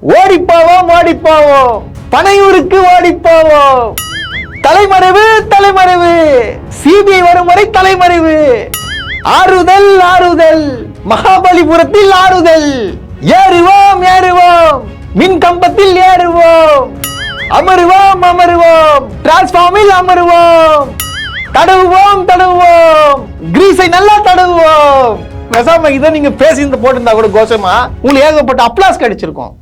ஓடிப்போவோம் ஓடிப்போவோம், பனையூருக்கு ஓடிப்போவோம். தலைமறைவு தலைமறைவு, சிபிஐ வரும் வரை தலைமறைவு. ஆறுதல் ஆறுதல், மகாபலிபுரத்தில் ஆறுதல். ஏறுவோம் ஏறுவோம், மின் கம்பத்தில் ஏறுவோம். அமருவோம் அமருவோம், டிரான்ஸ்பார்மில் அமருவோம். தடவுவோம் தடவுவோம், கிரீஸை நல்லா தடவுவோம். பேசாம இதை நீங்க பேசி இந்த போட்டிருந்தா கூட கோஷமா உங்களுக்கு ஏகப்பட்ட அப்ளாஸ் கிடைச்சிருக்கும்.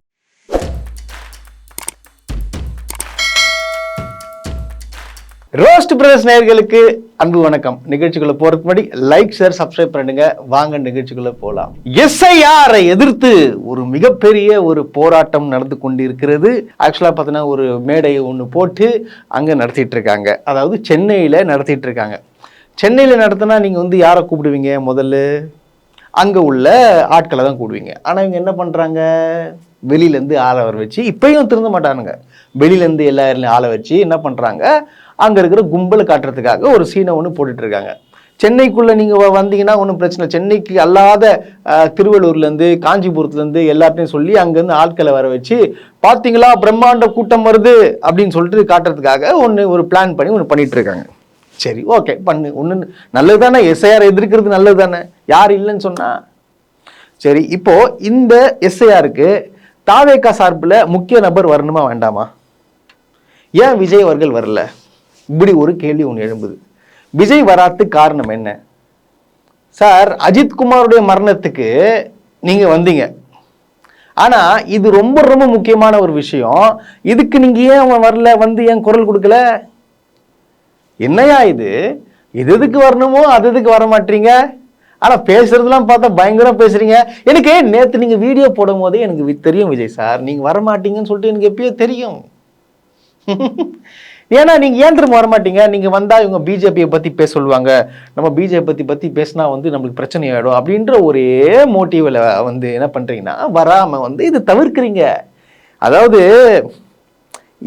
ரோஸ்ட் பிரதர்ஸ் நேயர்களுக்கு அன்பு வணக்கம். நிகழ்ச்சிக்குள்ள போறதுக்கு முன்னாடி லைக் ஷேர் சப்ஸ்கிரைப் பண்ணுங்க. வாங்க நிகழ்ச்சிக்குள்ள போலாம். எஸ்ஐஆரை எதிர்த்து ஒரு மிகப்பெரிய ஒரு போராட்டம் நடந்து கொண்டிருக்கிறது. ஆக்சுவலா பார்த்தீங்கன்னா ஒரு மேடையை ஒன்று போட்டு அங்க நடத்திட்டு இருக்காங்க. அதாவது சென்னையில நடத்திட்டு இருக்காங்க. சென்னையில நடத்தினா நீங்க யாரை கூப்பிடுவீங்க? முதல்ல அங்க உள்ள ஆட்களை தான் கூடுவீங்க. ஆனா இவங்க என்ன பண்றாங்க? வெளியிலேருந்து ஆளை வர வச்சு, இப்பயும் திருந்த மாட்டானுங்க, வெளியிலேருந்து எல்லாரும் ஆளை வச்சு என்ன பண்ணுறாங்க, அங்கே இருக்கிற கும்பலை காட்டுறதுக்காக ஒரு சீனை ஒன்று போட்டுட்டு இருக்காங்க. சென்னைக்குள்ளே நீங்கள் வந்தீங்கன்னா ஒன்றும் பிரச்சனை. சென்னைக்கு அல்லாத திருவள்ளூர்லேருந்து காஞ்சிபுரத்துலேருந்து எல்லாத்தையும் சொல்லி அங்கேருந்து ஆட்களை வர வச்சு, பார்த்தீங்களா பிரம்மாண்ட கூட்டம் வருது அப்படின்னு சொல்லிட்டு காட்டுறதுக்காக ஒரு பிளான் பண்ணி ஒன்று பண்ணிட்டு இருக்காங்க. சரி, ஓகே, பண்ணு, ஒன்று நல்லது தானே. எஸ்ஐஆர் எதிர்க்கிறது நல்லது தானே, யார் இல்லைன்னு சொன்னா. சரி, இப்போ இந்த எஸ்ஐஆருக்கு தாவேகா சார்பில் முக்கிய நபர் வரணுமா வேண்டாமா? ஏன் விஜய் அவர்கள் வரல? இப்படி ஒரு கேள்வி ஒன்று எழும்புது. விஜய் வராதுக்கு காரணம் என்ன சார்? அஜித்குமாருடைய மரணத்துக்கு நீங்க வந்தீங்க, ஆனா இது ரொம்ப ரொம்ப முக்கியமான ஒரு விஷயம். இதுக்கு நீங்க ஏன் வரல, ஏன் குரல் கொடுக்கல? என்னையா இது? எதுக்கு வரணுமோ அது எதுக்கு வர மாட்டீங்க? ஆனா பேசுறதுலாம் பார்த்தா பயங்கரம் பேசுறீங்க. எனக்கு நேத்து நீங்க வீடியோ போடும் போதே எனக்கு தெரியும் விஜய் சார் நீங்க வரமாட்டீங்கன்னு சொல்லிட்டு எனக்கு எப்பயோ தெரியும். ஏன்னா நீங்க ஏன் திரும்ப வரமாட்டீங்க? நீங்க வந்தா இவங்க பிஜேபியை பத்தி பேச சொல்லுவாங்க, நம்ம பிஜேபி பத்தி பேசினா நம்மளுக்கு பிரச்சனை ஆயிடும் அப்படின்ற ஒரே மோட்டிவ்ல என்ன பண்றீங்கன்னா வராம இது தவிர்க்கிறீங்க. அதாவது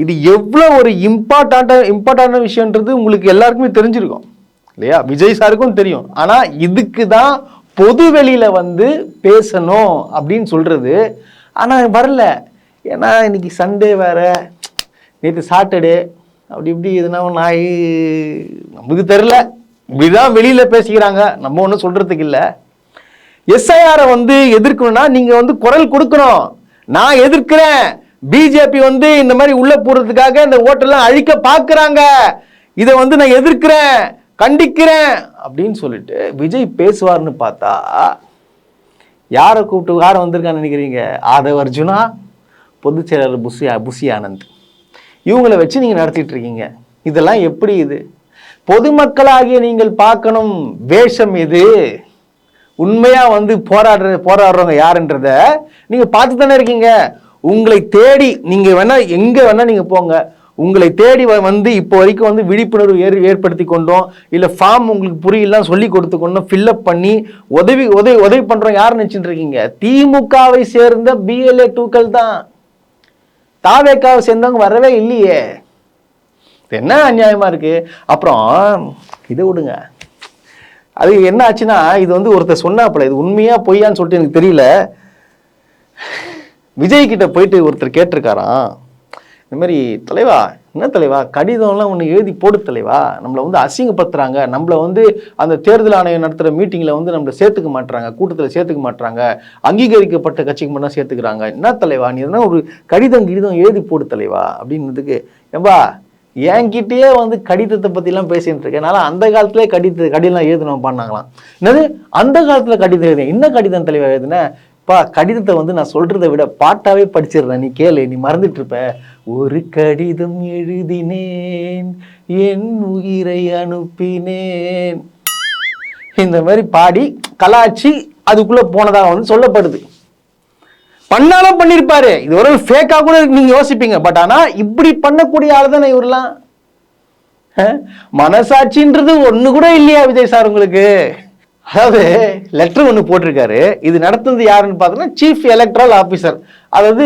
இது எவ்வளவு ஒரு இம்பார்ட்டன்டான விஷயம்ன்றது உங்களுக்கு எல்லாருக்குமே தெரிஞ்சிருக்கும் இல்லையா? விஜய் சாருக்கும் தெரியும். ஆனா இதுக்கு தான் பொது வெளியில பேசணும் அப்படின்னு சொல்றது. ஆனா வரல. ஏன்னா இன்னைக்கு சண்டே வேற, நேற்று சாட்டர்டே, அப்படி இப்படி எதுனா நாய் நமக்கு தெரியல, இப்படிதான் வெளியில பேசிக்கிறாங்க. நம்ம ஒன்றும் சொல்றதுக்கு இல்லை. எஸ்ஐஆரை எதிர்க்கணும்னா நீங்க குரல் கொடுக்கணும். நான் எதிர்க்கிறேன், பிஜேபி இந்த மாதிரி உள்ள போறதுக்காக இந்த ஓட்டெல்லாம் அழிக்க பாக்குறாங்க, இதை நான் எதிர்க்கிறேன், கண்டிக்கிறேன் அப்படின்னு சொல்லிட்டு விஜய் பேசுவார்னு பார்த்தா யாரை கூப்பிட்டு யாரை வந்திருக்கான்னு நினைக்கிறீங்க? ஆதவ் அர்ஜுனா, பொதுச் செயலாளர் புஷி ஆனந்த், இவங்களை வச்சு நீங்க நடத்திட்டு இருக்கீங்க. இதெல்லாம் எப்படி? இது பொதுமக்களாகிய நீங்கள் பார்க்கணும் வேஷம் இது. உண்மையா போராடுறவங்க யாருன்றத நீங்க பார்த்து தானே இருக்கீங்க. உங்களை தேடி நீங்க வேணா எங்க வேணா நீங்க போங்க, உங்களை தேடி இப்போ வரைக்கும் விழிப்புணர்வு ஏற்படுத்தி கொண்டோம், இல்ல ஃபார்ம் உங்களுக்கு புரியலாம் சொல்லி கொடுத்து கொண்டோம், ஃபில்அப் பண்ணி உதவி பண்றோம். யார் நினைச்சுட்டு இருக்கீங்க? திமுகவை சேர்ந்த BLA 2க்கள் தான். தாவேக்காவை சேர்ந்தவங்க வரவே இல்லையே. என்ன அநியாயமா இருக்கு. அப்புறம் இதை விடுங்க, அது என்ன ஆச்சுன்னா இது ஒருத்தர் சொன்னாப்புல, இது உண்மையா பொய்யான்னு சொல்லிட்டு எனக்கு தெரியல. விஜய் கிட்ட போயிட்டு ஒருத்தர் கேட்டிருக்காராம், இந்த மாதிரி தலைவா, என்ன தலைவா கடிதம்லாம் ஒன்று எழுதி போடு தலைவா, நம்மளை அசிங்கப்படுத்துறாங்க, நம்மளை அந்த தேர்தல் ஆணையம் நடத்துகிற மீட்டிங்கில் நம்மளை சேர்த்துக்க மாட்டுறாங்க, கூட்டத்தில் சேர்த்துக்க மாட்டுறாங்க, அங்கீகரிக்கப்பட்ட கட்சிக்கு மட்டும் சேர்த்துக்கிறாங்க. என்ன தலைவா நீ எதனா ஒரு கடிதம் எழுதி போடு தலைவா அப்படின்றதுக்கு, ஏம்பா என்கிட்டயே கடிதத்தை பற்றிலாம் பேசிட்டு இருக்கேன். அதனால அந்த காலத்திலே கடிதம் எழுதணும் பண்ணாங்களாம். என்னது அந்த காலத்தில் கடிதம் எழுதுனேன்? என்ன கடிதம் தலைவா எழுதுனேன்? கடிதத்தை நான் சொல்றதை விட பாட்டாவே படிச்சிடுறேன், நீ கேளு, நீ மறந்துட்டு இருப்ப. ஒரு கடிதம் எழுதினேன், என் உயிரை அனுப்பினேன், இந்த மாதிரி பாடி கலாச்சி அதுக்குள்ள போனதாக சொல்லப்படுது. பண்ணாலும் பண்ணிருப்பாரு, இது ஒரு ஃபேக்கா கூட நீங்க யோசிப்பீங்க. பட் ஆனா இப்படி பண்ணக்கூடிய ஆள் தானே இவரெல்லாம். மனசாட்சின்றது ஒண்ணு கூட இல்லையா விஜய் சார் உங்களுக்கு? அதாவது லெட்டர் ஒன்று போட்டிருக்காரு. இது நடத்துனது யாருன்னு பார்த்தோன்னா சீஃப் எலக்ட்ரல் ஆஃபீஸர், அதாவது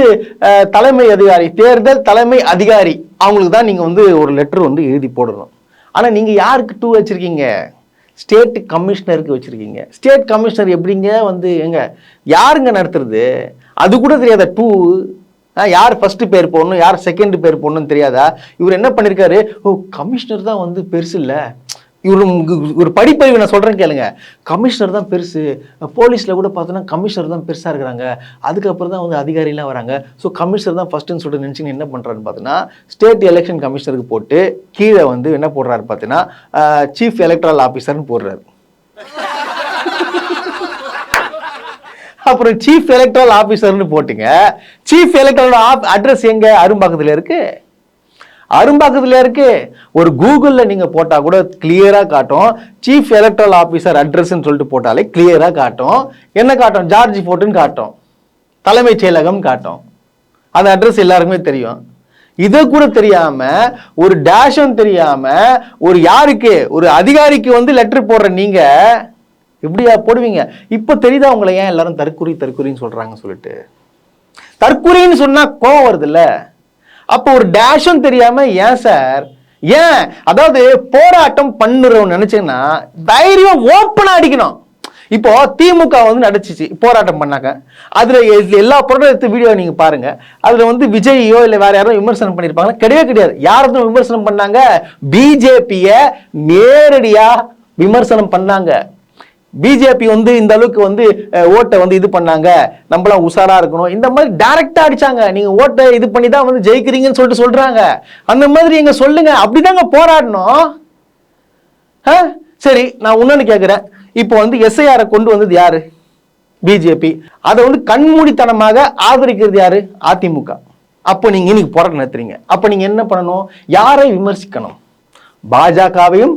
தலைமை அதிகாரி, தேர்தல் தலைமை அதிகாரி. அவங்களுக்கு தான் நீங்கள் ஒரு லெட்டர் எழுதி போடணும். ஆனால் நீங்கள் யாருக்கு 2 வச்சுருக்கீங்க? ஸ்டேட் கமிஷனருக்கு வச்சுருக்கீங்க. ஸ்டேட் கமிஷனர் எப்படிங்க எங்க யாருங்க நடத்துறது? அது கூட தெரியாத 2 யார் ஃபர்ஸ்ட் பேர் போடணும் யார் செகண்ட் பேர் போடணும்னு தெரியாதா? இவர் என்ன பண்ணிருக்காரு, ஓ கமிஷனர் தான் வந்து பெருசு இல்ல, இவரு ஒரு படிப்பறிவு நான் சொல்றேன் கேளுங்க, கமிஷனர் தான் பெருசு, போலீஸ்ல கூட பார்த்தோன்னா கமிஷனர் தான் பெருசா இருக்கிறாங்க, அதுக்கப்புறம் தான் வந்து அதிகாரிலாம் வராங்க, ஸோ கமிஷனர் தான் ஃபர்ஸ்ட்னு சொல்லிட்டு நினைச்சு என்ன பண்றாருன்னு பார்த்தீங்கன்னா ஸ்டேட் எலெக்ஷன் கமிஷனருக்கு போட்டு கீழே வந்து என்ன போடுறாரு பார்த்தீங்கன்னா சீஃப் எலக்ட்ரல் ஆஃபீஸர்னு போடுறாரு. அப்புறம் சீஃப் எலக்ட்ரல் ஆஃபீஸர்னு போட்டுங்க, சீஃப் எலக்ட்ரல் அட்ரஸ் எங்க அரும்பாக்கத்துல இருக்கு, அரும்பாக்கத்துல இருக்கு. ஒரு கூகுள்ல நீங்க போட்டா கூட கிளியரா காட்டும், சீஃப் எலக்ட்ரல் ஆபீசர் அட்ரஸ் சொல்லிட்டு போட்டாலே கிளியரா காட்டும். என்ன காட்டும், ஜார்ஜ் போர்ட்னு காட்டும், தலைமைச் செயலகம் காட்டும். அந்த அட்ரஸ் எல்லாருக்குமே தெரியும். இதை கூட தெரியாம ஒரு டேஷும் தெரியாம ஒரு யாருக்கு ஒரு அதிகாரிக்கு வந்து லெட்டர் போடுற நீங்க எப்படியா போடுவீங்க? இப்ப தெரியுதா உங்களை ஏன் எல்லாரும் தற்குறின்னு சொல்றாங்க சொல்லிட்டு? தற்குறின்னு சொன்னா கோவம் வருது இல்ல? அப்போ ஒரு டேஷும் தெரியாம ஏன் சார், ஏன் அதாவது போராட்டம் பண்ணுறோம் நினைச்சீங்கன்னா தைரியம் ஓப்பனா அடிக்கணும். இப்போ திமுக வந்து நடிச்சிச்சு போராட்டம் பண்ணாங்க, அதுல எல்லா போராட்ட வீடியோ நீங்க பாருங்க, அதுல வந்து விஜயோ இல்ல வேற யாரும் விமர்சனம் பண்ணிருப்பாங்க? கிடையவே கிடையாது. யாரும் விமர்சனம் பண்ணாங்க? பிஜேபிய நேரடியா விமர்சனம் பண்ணாங்க. பிஜேபி வந்து இந்த அளவுக்கு வந்து ஓட்டை வந்து இது பண்ணாங்க, நம்மளாம் உஷாரா இருக்கணும், இந்த மாதிரி டைரக்டா அடிச்சாங்க. நீங்க ஓட்டை இது பண்ணி தான் வந்து ஜெயிக்கிறீங்கன்னு சொல்லிட்டு சொல்றாங்க. அந்த மாதிரி எங்க சொல்லுங்க, அப்படிதாங்க போராடணும். சரி, நான் இன்னொன்னு கேட்கிறேன், இப்போ வந்து எஸ்ஐஆரை கொண்டு வந்தது யாரு? பிஜேபி. அதை வந்து கண்மூடித்தனமாக ஆதரிக்கிறது யாரு? அதிமுக. அப்போ நீங்க இன்னைக்கு போராட்டம் நடத்துறீங்க, அப்ப நீங்க என்ன பண்ணணும்? யாரை விமர்சிக்கணும்? பாஜகவையும்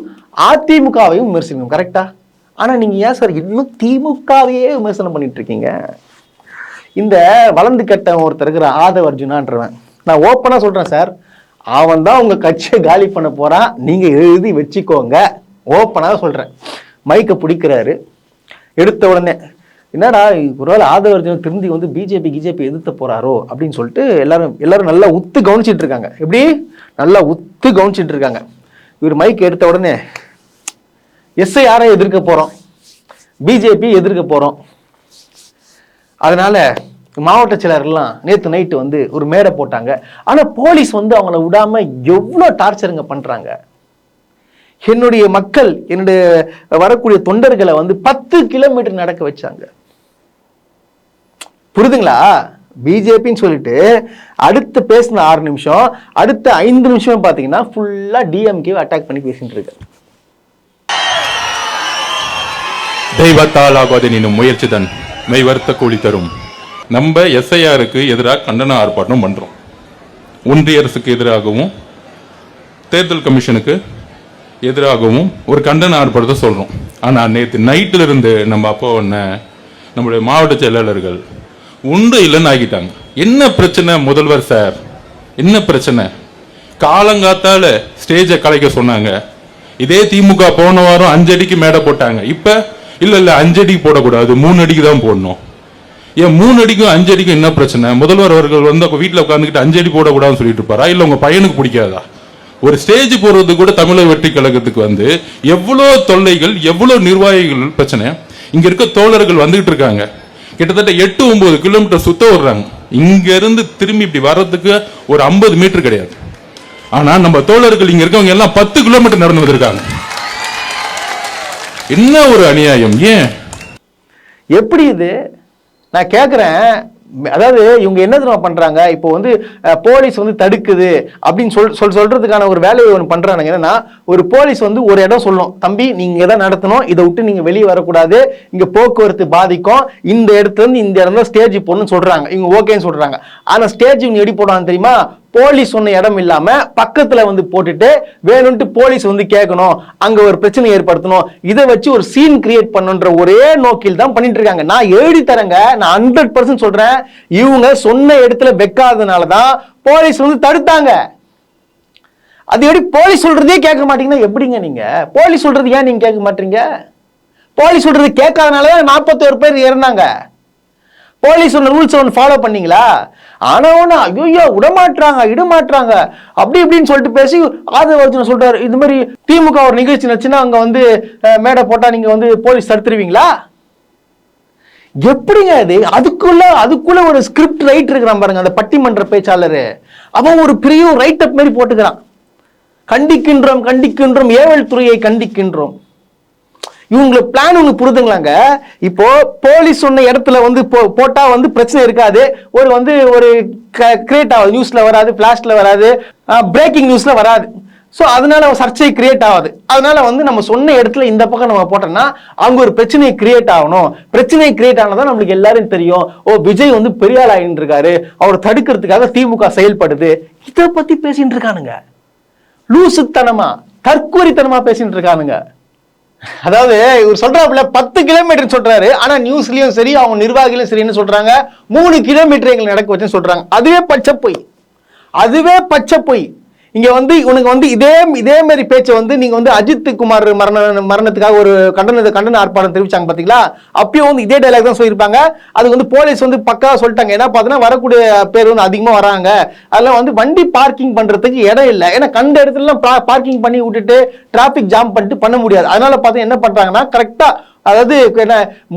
அதிமுகவையும் விமர்சிக்கணும், கரெக்டா? ஆனா நீங்க ஏன் சார் இன்னும் திமுகவையே விமர்சனம் பண்ணிட்டு இருக்கீங்க? இந்த வளர்ந்து கட்ட ஒருத்தர் இருக்கிற ஆதவ அர்ஜுனான்றவன், நான் ஓப்பனா சொல்றேன் சார், அவன் தான் உங்க கட்சியை காலி பண்ண போறான், நீங்க எழுதி வச்சுக்கோங்க. ஓப்பனா சொல்றேன். மைக்க பிடிக்கிறாரு, எடுத்த உடனே என்னடா ஒருவேளை ஆதவ அர்ஜுன் திருந்தி வந்து பிஜேபி எதிர்த்த போறாரோ அப்படின்னு சொல்லிட்டு எல்லாரும் நல்லா உத்து கவனிச்சிட்டு இருக்காங்க. எப்படி நல்லா உத்து கவனிச்சிட்டு இருக்காங்க. இவர் மைக் எடுத்த உடனே எஸ்ஐஆரை எதிர்க்க போறோம், பிஜேபி எதிர்க்க போறோம், அதனால மாவட்ட செயலர்லாம் நேற்று நைட்டு வந்து ஒரு மேடை போட்டாங்க. ஆனா போலீஸ் வந்து அவங்கள விடாம எவ்வளவு டார்ச்சருங்க பண்றாங்க. என்னுடைய மக்கள், என்னுடைய வரக்கூடிய தொண்டர்களை வந்து 10 கிலோமீட்டர் நடக்க வச்சாங்க. புரியுதுங்களா? பிஜேபின்னு சொல்லிட்டு அடுத்து பேசின 6 நிமிஷம், அடுத்த 5 நிமிஷம் பாத்தீங்கன்னா ஃபுல்லா டிஎம்கே அட்டாக் பண்ணி பேசிட்டு இருக்கு. தெய்வத்தால் ஆகாது நீனும் முயற்சிதன் மெய் வருத்த கூலி தரும். நம்ம எஸ்ஐஆருக்கு எதிராக கண்டன ஆர்ப்பாட்டம் பண்றோம். ஒன்றிய அரசுக்கு எதிராகவும் தேர்தல் கமிஷனுக்கு எதிராகவும் ஒரு கண்டன ஆர்ப்பாட்டத்தை சொல்றோம். ஆனா நேற்று நைட்டில் இருந்து நம்ம அப்போ நம்முடைய மாவட்ட செயலாளர்கள் ஒன்று இல்லைன்னு ஆகிட்டாங்க. என்ன பிரச்சனை முதல்வர் சார், என்ன பிரச்சனை? காலங்காத்தால ஸ்டேஜை கலைக்க சொன்னாங்க. இதே திமுக போன வாரம் 5 அடிக்கு மேடை போட்டாங்க. இப்ப இல்ல 5 அடிக்கு போடக்கூடாது, 3 அடிக்கு தான் போடணும். ஏன் 3 அடிக்கும் 5 அடிக்கும் என்ன பிரச்சனை? முதல்வர் அவர்கள் வந்து வீட்டில் உட்காந்துக்கிட்டு 5 அடி போடக்கூடாதுன்னு சொல்லிட்டு இருப்பாரா? இல்ல உங்க பையனுக்கு பிடிக்காதா? ஒரு ஸ்டேஜ் போறது கூட தமிழக வெற்றி கழகத்துக்கு வந்து எவ்வளவு தொல்லைகள், எவ்வளவு நிர்வாகிகள் பிரச்சனை. இங்க இருக்க தோழர்கள் வந்துகிட்டு இருக்காங்க, கிட்டத்தட்ட 8-9 கிலோமீட்டர் சுத்த வர்றாங்க. இங்க இருந்து திரும்பி இப்படி வர்றதுக்கு ஒரு 50 மீட்டர் கிடையாது. ஆனா நம்ம தோழர்கள் இங்க இருக்கவங்க எல்லாம் 10 கிலோமீட்டர் நடந்து வந்திருக்காங்க. என்ன ஒரு அநியாயம்! ஏன் எப்படி இது நான் கேக்குறேன். அதாவது இவங்க என்ன தெரியுமா பண்றாங்க, இப்போ வந்து போலீஸ் வந்து தடுக்குது அப்படின்னு சொல்றதுக்கான ஒரு வேலையை ஒன்று பண்றாங்க. என்னன்னா, ஒரு போலீஸ் வந்து ஒரு இடம் சொல்லணும், தம்பி நீங்க எதை நடத்தணும், இதை விட்டு நீங்க வெளியே வரக்கூடாது, இங்க போக்குவரத்து பாதிக்கும், இந்த இடத்துல இருந்து இந்த இடம் தான் ஸ்டேஜ் போடணும்னு சொல்றாங்க. இவங்க ஓகேன்னு சொல்றாங்க. ஆனா ஸ்டேஜ் இவங்க எப்படி போடுவாங்க தெரியுமா? போலீஸ் சொன்ன இடம் இல்லாம பக்கத்துல வந்து போட்டுட்டு வேணும்ட்டு போலீஸ் வந்து கேட்கணும், அங்க ஒரு பிரச்சனை ஏற்படுத்தணும், இதை வச்சு ஒரு சீன் கிரியேட் பண்ணுன்ற ஒரே நோக்கில் தான் பண்ணிட்டு இருக்காங்க. நான் எழுதி தரேங்க, நான் 100% சொல்றேன். இவங்க சொன்ன இடத்துல வைக்காதனாலதான் போலீஸ் வந்து தடுத்தாங்க. அது எப்படி போலீஸ் சொல்றதே கேட்க மாட்டீங்கன்னா எப்படிங்க நீங்க? போலீஸ் சொல்றது ஏன் நீங்க கேட்க மாட்டீங்க? போலீஸ் சொல்றது கேட்காதனாலதான் 41 பேர் இறந்தாங்க. போலீஸ் ஒன்று ரூல்ஸ் ஒன்று ஃபாலோ பண்ணீங்களா? ஆனா ஒன்று ஐயோ இடமாற்றாங்க அப்படி இப்படின்னு சொல்லிட்டு பேசி ஆதவ அர்ஜுன் சொல்றாரு, இது மாதிரி திமுக ஒரு நிகழ்ச்சி நச்சுன்னா அங்க வந்து மேடை போட்டா நீங்க வந்து போலீஸ் தடுத்துருவீங்களா? எப்படிங்க இது? அதுக்குள்ள ஒரு ஸ்கிரிப்ட் ரைட் இருக்கிறான் பாருங்க, அந்த பட்டிமன்ற பேச்சாளர். அவன் ஒரு பெரிய ரைட் அப் மாதிரி போட்டுக்கிறான். கண்டிக்கின்றோம் கண்டிக்கின்றோம், ஏவல் துறையை கண்டிக்கின்றோம். இவங்களுக்கு பிளான் ஒண்ணு புரிதுங்களாங்க. இப்போ போலீஸ் சொன்ன இடத்துல வந்து போட்டா வந்து பிரச்சனை இருக்காது. ஒரு கிரியேட் ஆகுது, நியூஸ்ல வராது, பிளாஷ்ல வராது, பிரேக்கிங் நியூஸ்ல வராது. ஸோ அதனால சர்ச்சை கிரியேட் ஆகுது. அதனால வந்து நம்ம சொன்ன இடத்துல இந்த பக்கம் நம்ம போட்டோம்னா அவங்க ஒரு பிரச்சனையை கிரியேட் ஆகணும். பிரச்சனை கிரியேட் ஆனதான் நம்மளுக்கு எல்லாரும் தெரியும், ஓ விஜய் வந்து பெரிய ஆள் ஆகிட்டு இருக்காரு, அவர் தடுக்கிறதுக்காக திமுக செயல்படுது. இதை பத்தி பேசிட்டு இருக்கானுங்க. லூசுத்தனமா தற்கொலைத்தனமா பேசிட்டு இருக்கானுங்க. அதாவது இவர் சொல்றாப்புல 10 கிலோமீட்டர் சொல்றாரு, ஆனா நியூஸ்லயும் சரி அவங்க நிர்வாகிகளும் சரின்னு சொல்றாங்க 3 கிலோமீட்டர் எங்களை நடக்க வச்சுன்னு சொல்றாங்க. அதுவே பச்சை பொய். இங்க வந்து இவனுக்கு வந்து இதே மாதிரி பேச்சை வந்து நீங்க வந்து அஜித் குமார் மரணத்துக்காக ஒரு கண்டன ஆர்ப்பாட்டம் தெரிவிச்சாங்க பாத்தீங்களா? அப்பயும் வந்து இதே டைலாக் தான் சொல்லியிருப்பாங்க. அது வந்து போலீஸ் வந்து பக்காவா சொல்லிட்டாங்க. ஏன்னா பாத்தீங்கன்னா வரக்கூடிய பேர் வந்து அதிகமா வராங்க, அதெல்லாம் வந்து வண்டி பார்க்கிங் பண்றதுக்கு இடம் இல்லை. ஏன்னா கண்ட இடத்துல பார்க்கிங் பண்ணி விட்டுட்டு டிராபிக் ஜாம் பண்ணிட்டு பண்ண முடியாது. அதனால பார்த்தா என்ன பண்றாங்கன்னா கரெக்டா, அதாவது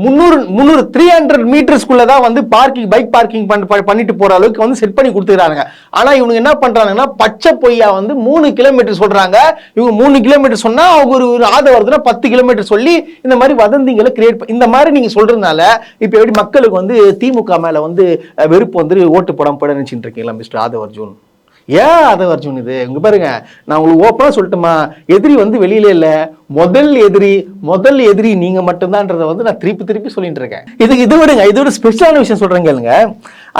300 மீட்டர்ஸ்குள்ளதான் வந்து பைக் பார்க்கிங் பண்ணிட்டு போற அளவுக்கு வந்து செட் பண்ணி கொடுத்துக்கிறாங்க. ஆனா இவங்க என்ன பண்றாங்கன்னா பச்சை பொய்யா வந்து 3 கிலோமீட்டர் சொல்றாங்க. இவங்க 3 கிலோமீட்டர் சொன்னா அவங்க ஒரு ஆதரவுனா 10 கிலோமீட்டர் சொல்லி இந்த மாதிரி வதந்திகளை கிரியேட் இந்த மாதிரி நீங்க சொல்றதுனால இப்ப எப்படி மக்களுக்கு வந்து திமுக மேல வந்து வெறுப்பு வந்து ஓட்டு போடாம போட நினைச்சிட்டு இருக்கீங்களா மிஸ்டர் ஆதவ் அர்ஜுன்? ஏன் ஆதவ் அர்ஜுன் இது? இங்க பாருங்க, நான் உங்களுக்கு ஓப்பனா சொல்லட்டுமா, எதிரி வந்து வெளியில இல்ல, முதல் எதிரி நீங்க மட்டும்தான்றத வந்து நான் திருப்பி சொல்லிட்டு இருக்கேன். இது விடுங்க, இதோட ஸ்பெஷலான விஷயம் சொல்றேன் கேளுங்க.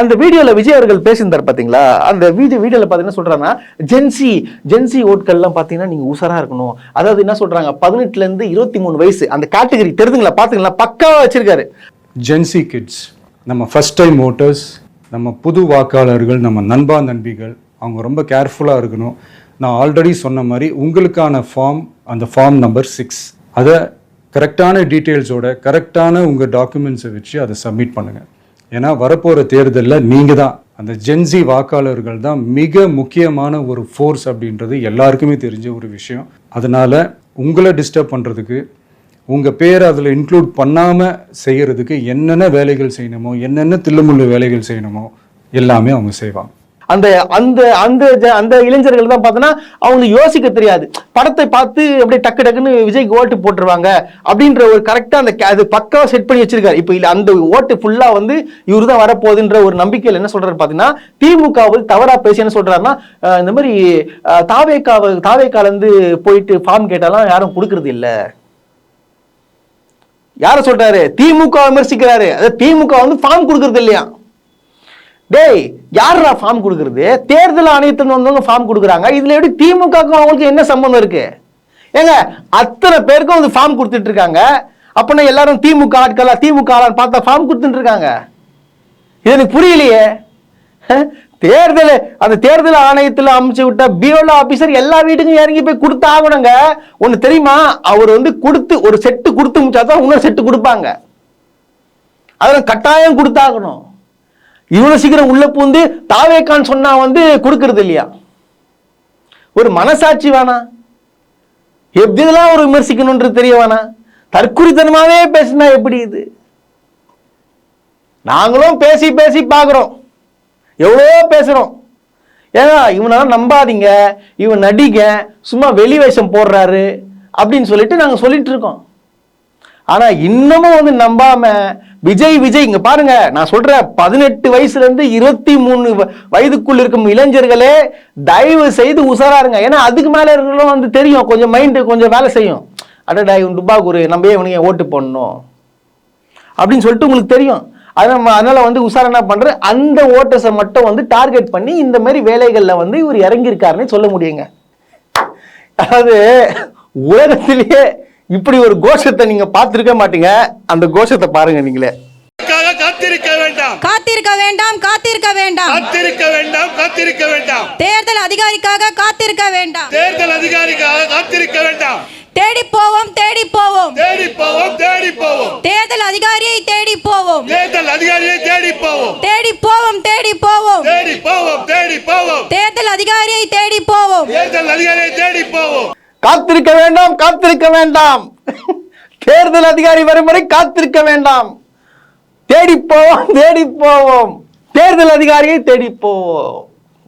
அந்த வீடியோல விஜய் அவர்கள் பேசியிருந்தார் பாத்தீங்களா? அந்த வீடியோல பாத்தீங்கன்னா சொல்றாங்கன்னா ஜென்சி ஓட்கள்லாம் பாத்தீங்கன்னா நீங்க உஷாரா இருக்கணும். அதாவது என்ன சொல்றாங்க, 18ல இருந்து 23 வயசு அந்த கேட்டகரி தெரிதுங்களா, பாத்துங்களா, பக்காவா வச்சிருக்காரு. ஜென்சி கிட்ஸ், நம்ம ஃபர்ஸ்ட் டைம் ஓட்டர்ஸ், நம்ம புது வாக்காளர்கள், நம்ம நண்பிகள், அவங்க ரொம்ப கேர்ஃபுல்லாக இருக்கணும். நான் ஆல்ரெடி சொன்ன மாதிரி உங்களுக்கான ஃபார்ம், அந்த ஃபார்ம் நம்பர் 6, அதை கரெக்டான டீட்டெயில்ஸோட கரெக்டான உங்கள் டாக்குமெண்ட்ஸை வச்சு அதை சப்மிட் பண்ணுங்கள். ஏன்னா வரப்போகிற தேர்தலில் நீங்கள் தான், அந்த ஜென்சி வாக்காளர்கள் தான் மிக முக்கியமான ஒரு ஃபோர்ஸ் அப்படின்றது எல்லாருக்குமே தெரிஞ்ச ஒரு விஷயம். அதனால் உங்களை டிஸ்டர்ப் பண்ணுறதுக்கு, உங்கள் பேரை அதில் இன்க்ளூட் பண்ணாமல் செய்கிறதுக்கு என்னென்ன வேலைகள் செய்யணுமோ, என்னென்ன தில்லுமுள்ளு வேலைகள் செய்யணுமோ எல்லாமே அவங்க செய்வாங்க. அந்த அந்த அந்த அந்த இளைஞர்கள் தான் பார்த்தோன்னா அவங்க யோசிக்க தெரியாது. படத்தை பார்த்து அப்படியே டக்குன்னு விஜய்க்கு ஓட்டு போட்டுருவாங்க அப்படின்ற ஒரு கரெக்டாக அது பக்காவா செட் பண்ணி வச்சிருக்காரு. இப்போ இல்லை அந்த ஓட்டு ஃபுல்லாக வந்து இவரு தான் வரப்போகுதுன்ற ஒரு நம்பிக்கையில் என்ன சொல்றாரு பார்த்தீங்கன்னா, திமுக வந்து தவறா பேசி என்ன சொல்றாருன்னா, இந்த மாதிரி தாவேக்காலேருந்து போயிட்டு ஃபார்ம் கேட்டாலும் யாரும் கொடுக்கறது இல்லை. யார சொல்றாரு? திமுக விமர்சிக்கிறாரு. அதாவது திமுக வந்து ஃபார்ம் கொடுக்கறது இல்லையா? டேய், யாரா ஃபார்ம் கொடுக்கறது? தேர்தல் ஆணையத்தில் வந்தவங்க ஃபார்ம் கொடுக்குறாங்க. இதுல எப்படி திமுகவுக்கும் அவங்களுக்கு என்ன சம்பந்தம் இருக்கு? ஏங்க அத்தனை பேருக்கும் வந்து ஃபார்ம் கொடுத்துட்டு இருக்காங்க. அப்பனா எல்லாரும் திமுக ஆட்களா, திமுக ஆளான்னு பார்த்தா ஃபார்ம் கொடுத்துட்டு இருக்காங்க. இது எனக்கு புரியலையே. அந்த தேர்தல் ஆணையத்தில் அமைச்சு விட்ட பிஓல ஆபீசர் எல்லா வீட்டுக்கும் இறங்கி போய் கொடுத்து ஆகணுங்க. ஒண்ணு தெரியுமா, அவர் வந்து கொடுத்து ஒரு செட்டு கொடுத்து முடிச்சாதான் இன்னொரு செட்டு கொடுப்பாங்க. அதெல்லாம் கட்டாயம் கொடுத்தாகணும். இவ்வளவு சீக்கிரம் உள்ள பூந்து தாவேக்கான்னு சொன்னா வந்து கொடுக்கறது இல்லையா? ஒரு மனசாட்சி வேணா? எப்படிலாம் ஒரு விமர்சிக்கணும்ன்றது தெரிய வேணா? தற்குறித்தனமாவே பேசினா எப்படி இது? நாங்களும் பேசி பாக்குறோம், எவ்வளோ பேசுறோம். ஏன்னா இவனால நம்பாதீங்க, இவன் நடிக, சும்மா வெளி வேஷம் போடுறாரு அப்படின்னு சொல்லிட்டு நாங்க சொல்லிட்டு இருக்கோம். ஆனா இன்னமும் வந்து நம்பாம விஜய் இங்க பாருங்க, நான் சொல்றேன், 18 வயசுல இருந்து 23 வயதுக்குள் இருக்கும் இளைஞர்களே தயவு செய்து உசாரா இருங்க. ஏன்னா அதுக்கு மேல இருக்கிறவங்க வந்து தெரியும், கொஞ்சம் மைண்டு கொஞ்சம் வேலை செய்யும். அடடா இவன் டுபாக்கூர், நம்ம இவனுங்க ஓட்டு போடணும் அப்படின்னு சொல்லிட்டு உங்களுக்கு தெரியும். அதனால வந்து உசாரா என்ன பண்ற, அந்த ஓட்டர்ஸை மட்டும் வந்து டார்கெட் பண்ணி இந்த மாதிரி வேலைகள்ல வந்து இவர் இறங்கி இருக்காருன்னு சொல்ல முடியுங்க. அதாவது உலகத்திலேயே இப்படி ஒரு கோஷத்தை நீங்க பார்த்திருக்க மாட்டீங்க. அந்த கோஷத்தை பாருங்க நீங்களே. காத்திருக்க வேண்டாம். தேர்தல் அதிகாரிக்காக காத்திருக்க வேண்டாம். தேடி போவோம். தேர்தல் அதிகாரியை தேடி போவோம். தேர்தல் அதிகாரியை தேடி போவோம். காத்திருக்க வேண்டாம். தேர்தல் அதிகாரி வரும் வரை காத்திருக்க வேண்டாம். தேடி போவோம், தேடி போவோம், தேர்தல் அதிகாரியை தேடி போவோம்.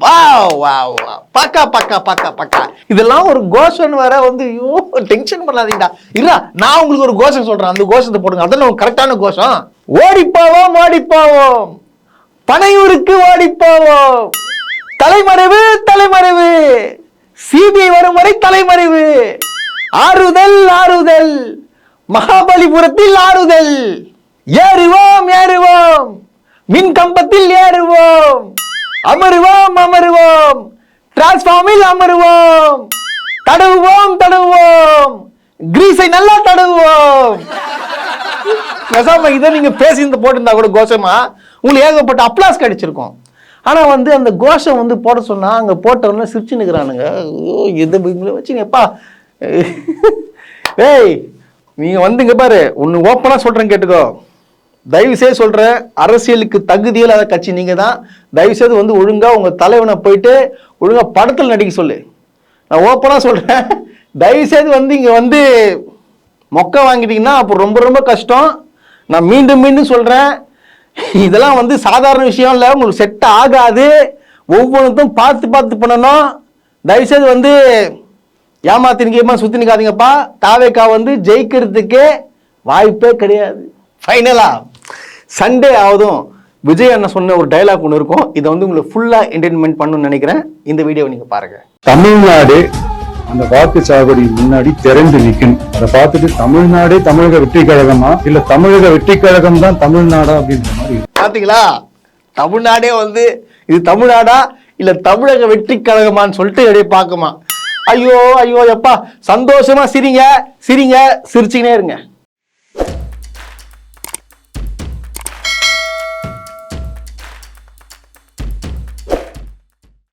வாவ் வாவ் வாவ், பக்கா பக்கா பக்கா பக்கா. இதெல்லாம் ஒரு கோஷம் வேற வந்து, ஐயோ டென்ஷன் பண்ணாதீங்கடா. இல்ல நான் உங்களுக்கு ஒரு கோஷம் சொல்றேன், அந்த கோஷத்தை போடுங்க. அதெல்லாம் கரெக்டான கோஷம். ஓடி போவோம், ஓடி போவோம், பனையூருக்கு ஓடி போவோம், தலைமறைவு தலைமறைவு, சிபிஐ வரும் வரை தலைமறைவு, ஆறுதல் ஆறுதல், மகாபலிபுரத்தில் ஆறுதல், ஏறுவோம் ஏறுவோம், மின் கம்பத்தில் ஏறுவோம், அமருவோம் அமருவோம், டிரான்ஸ்ஃபார்மில் அமருவோம், தடவுவோம் தடவுவோம், கிரீஸை நல்லா தடவுவோம். இதை நீங்க பேசி போட்டிருந்தா கூட கோஷமா உங்களுக்கு ஏகப்பட்ட அப்ளாஸ் கிடைச்சிருக்கும். ஆனா வந்து அந்த கோஷம் வந்து போட சொன்னா அங்க போட்டவன சிரிச்சு நிக்கிறானுங்க. இதை வச்சுங்கப்பா. ஏய் நீங்க வந்துங்க பாரு, ஒன்னு ஓப்பனா சொல்றேன் கேட்டுக்கோ. தயவு செய்து சொல்றேன், அரசியலுக்கு தகுதியில் அதை கட்சி நீங்க தான். தயவு செய்து வந்து ஒழுங்கா உங்க தலைவனை போயிட்டு ஒழுங்கா படத்தில் நடிக்க சொல்லு. நான் ஓப்பனா சொல்றேன், தயவு செய்து வந்து இங்க வந்து மொக்க வாங்கிட்டீங்கன்னா அப்போ ரொம்ப ரொம்ப கஷ்டம். நான் மீண்டும் மீண்டும் சொல்றேன், இதெல்லாம் வந்து சாதாரண விஷயம் இல்லை, உங்களுக்கு செட் ஆகாது. ஒவ்வொன்றுக்கும் பார்த்து பார்த்து பண்ணணும். தயவு செய்து வந்து ஏமாத்தினிக்கமா சுத்தி நிக்காதீங்கப்பா. தாவேக்கா வந்து ஜெயிக்கிறதுக்கே வாய்ப்பே கிடையாது. ஃபைனலா சண்டே ஆவதும் விஜய் அண்ணன் சொன்ன ஒரு டைலாக் ஒன்று இருக்கும். இதை வந்து உங்களுக்கு ஃபுல்லா என்டர்டைன்மெண்ட் பண்ணணும்னு நினைக்கிறேன். இந்த வீடியோவை நீங்க பாருங்க. தமிழ்நாடு அந்த வாக்குச்சாவடி முன்னாடி திறந்து நிக்கணும். அதை பார்த்துட்டு தமிழ்நாடே தமிழக வெற்றி கழகமா இல்ல தமிழக வெற்றி கழகம் தான் தமிழ்நாடா அப்படின்ற மாதிரி பாத்தீங்களா? தமிழ்நாடே வந்து இது தமிழ்நாடா இல்ல தமிழக வெற்றி கழகமான்னு சொல்லிட்டு அப்படியே பார்க்குமா. ஐயோ ஐயோ எப்பா, சந்தோஷமா சிரிங்க சிரிங்க, சிரிச்சுக்கினே இருங்க.